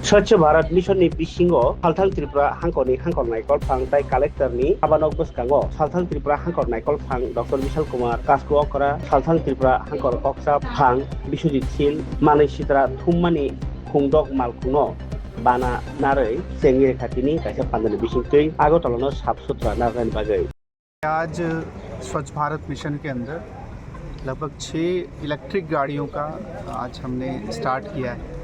स्वच्छ भारत मिशन नि बिसिङाव सालथाल त्रिपुरा हांखरनि हांखर नायकल फां ताइ कालेक्टरनि हाबानक बसकाङाव सालथाल त्रिपुरा हांखर नायकल फां डक्टर विशाल कुमार कास्को अकरा सालथाल त्रिपुरा हांखर कक्सा फां बिश्वजित सिल मानै सिद्रा थुम्मानि खुंदक मालखुनो बाना नारै सेंगे खाथिनि कायसा पान्दनि बिसिङै आगरतलानो साफ सुथरा नारनायनि बागै। आज स्वच्छ भारत मिशन के अंदर लगभग 6 इलेक्ट्रिक गाड़ियों का आज हमने स्टार्ट किया है।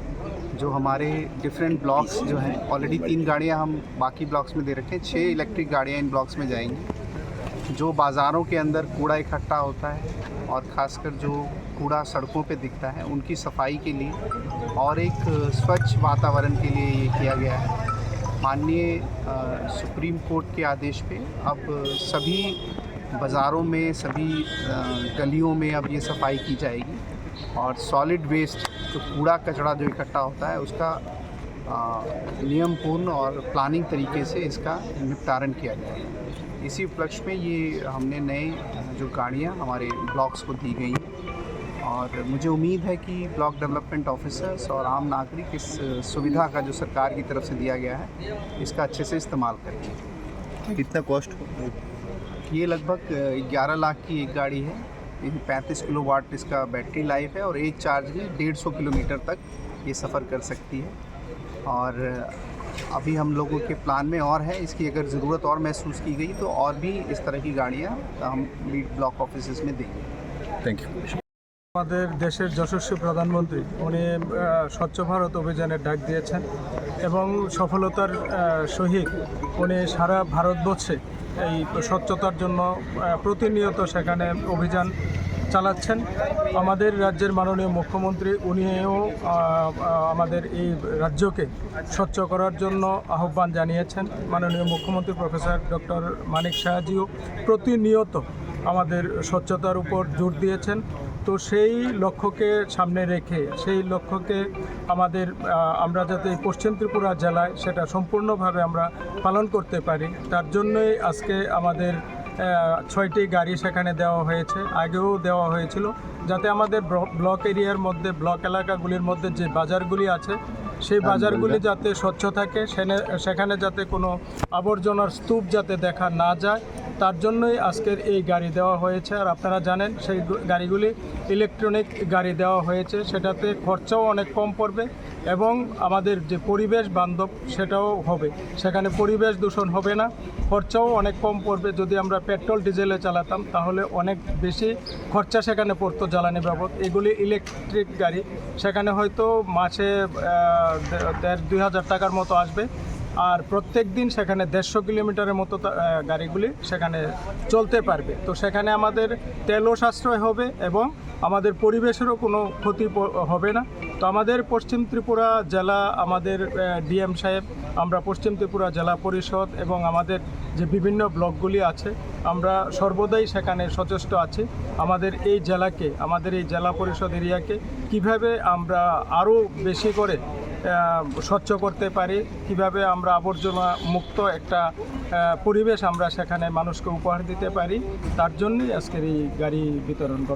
जो हमारे डिफरेंट ब्लॉक्स जो हैं, ऑलरेडी 3 गाड़ियां हम बाकी ब्लॉक्स में दे रखे हैं, 6 इलेक्ट्रिक गाड़ियां इन ब्लॉक्स में जाएंगी। जो बाज़ारों के अंदर कूड़ा इकट्ठा होता है और ख़ासकर जो कूड़ा सड़कों पे दिखता है उनकी सफाई के लिए और एक स्वच्छ वातावरण के लिए ये किया गया है। माननीय सुप्रीम कोर्ट के आदेश पे अब सभी बाज़ारों में, सभी गलियों में अब ये सफाई की जाएगी और सॉलिड वेस्ट जो कूड़ा कचरा जो इकट्ठा होता है उसका नियमपूर्ण और प्लानिंग तरीके से इसका निपटारण किया जाएगा। इसी उपलक्ष्य में ये हमने नए जो गाड़ियाँ हमारे ब्लॉक्स को दी गई हैं और मुझे उम्मीद है कि ब्लॉक डेवलपमेंट ऑफिसर्स और आम नागरिक इस सुविधा का जो सरकार की तरफ से दिया गया है इसका अच्छे से इस्तेमाल करेंगे। कितना कॉस्ट? ये लगभग 11 लाख की एक गाड़ी है। 35 किलोवाट इसका बैटरी लाइफ है और एक चार्ज में 150 किलोमीटर तक ये सफ़र कर सकती है। और अभी हम लोगों के प्लान में और है, इसकी अगर ज़रूरत और महसूस की गई तो और भी इस तरह की गाड़ियाँ हम ब्लॉक ऑफिस में देंगे। Thank you. আমাদের দেশের যশস্বী প্রধানমন্ত্রী উনি স্বচ্ছ ভারত অভিযানের ডাক দিয়েছেন এবং সফলতার সহিত উনি সারা ভারতবর্ষে এই স্বচ্ছতার জন্য প্রতিনিয়ত সেখানে অভিযান চালাচ্ছেন। আমাদের রাজ্যের মাননীয় মুখ্যমন্ত্রী উনিও আমাদের এই রাজ্যকে স্বচ্ছ করার জন্য আহ্বান জানিয়েছেন। মাননীয় মুখ্যমন্ত্রী প্রফেসর ডক্টর মানিক সাহাজিও প্রতিনিয়ত আমাদের স্বচ্ছতার উপর জোর দিয়েছেন। তো সেই লক্ষ্যকে সামনে রেখে সেই লক্ষ্যকে আমরা যাতে পশ্চিম ত্রিপুরা জেলায় সেটা সম্পূর্ণভাবে আমরা পালন করতে পারি তার জন্যই আজকে আমাদের 6টি গাড়ি সেখানে দেওয়া হয়েছে, আগেও দেওয়া হয়েছিল, যাতে আমাদের ব্লক এরিয়ার মধ্যে, ব্লক এলাকাগুলির মধ্যে যে বাজারগুলি আছে সেই বাজারগুলি যাতে স্বচ্ছ থাকে, সেখানে যাতে কোনো আবর্জনার স্তূপ যাতে দেখা না যায় তার জন্যই আজকের এই গাড়ি দেওয়া হয়েছে। আর আপনারা জানেন সেই গাড়িগুলি ইলেকট্রনিক গাড়ি দেওয়া হয়েছে, সেটাতে খরচাও অনেক কম পড়বে এবং আমাদের যে পরিবেশ বান্ধব সেটাও হবে, সেখানে পরিবেশ দূষণ হবে না, খরচাও অনেক কম পড়বে। যদি আমরা পেট্রোল ডিজেলে চালাতাম তাহলে অনেক বেশি খরচা সেখানে পড়তো জ্বালানি বাবদ। এগুলি ইলেকট্রিক গাড়ি, সেখানে হয়তো মাসে 1,500-2 হাজার টাকার মতো আসবে আর প্রত্যেক দিন সেখানে 150 কিলোমিটারের মতো গাড়িগুলি সেখানে চলতে পারবে। তো সেখানে আমাদের তেলও সাশ্রয় হবে এবং আমাদের পরিবেশেরও কোনো ক্ষতি হবে না। তো আমাদের পশ্চিম ত্রিপুরা জেলা, আমাদের ডিএম সাহেব, আমরা পশ্চিম ত্রিপুরা জেলা পরিষদ এবং আমাদের যে বিভিন্ন ব্লকগুলি আছে আমরা সর্বদাই সেখানে সচেষ্ট আছি আমাদের এই জেলাকে, আমাদের এই জেলা পরিষদ এরিয়াকে কিভাবে আমরা আরও বেশি করে স্বচ্ছ করতে পারি, কিভাবে আমরা আবর্জনা মুক্ত একটা পরিবেশ আমরা সেখানে মানুষকে উপহার দিতে পারি, তার জন্যই আজকের এই গাড়ি বিতরণ কর্ম।